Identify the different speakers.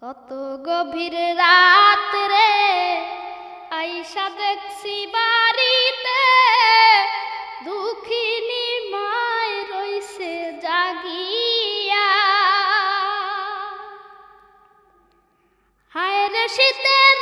Speaker 1: কত গভীর রাত রে আইসা দেখছি বাড়িতে দুঃখিনী মায় রইছে জাগিয়া। হায় রে শীতের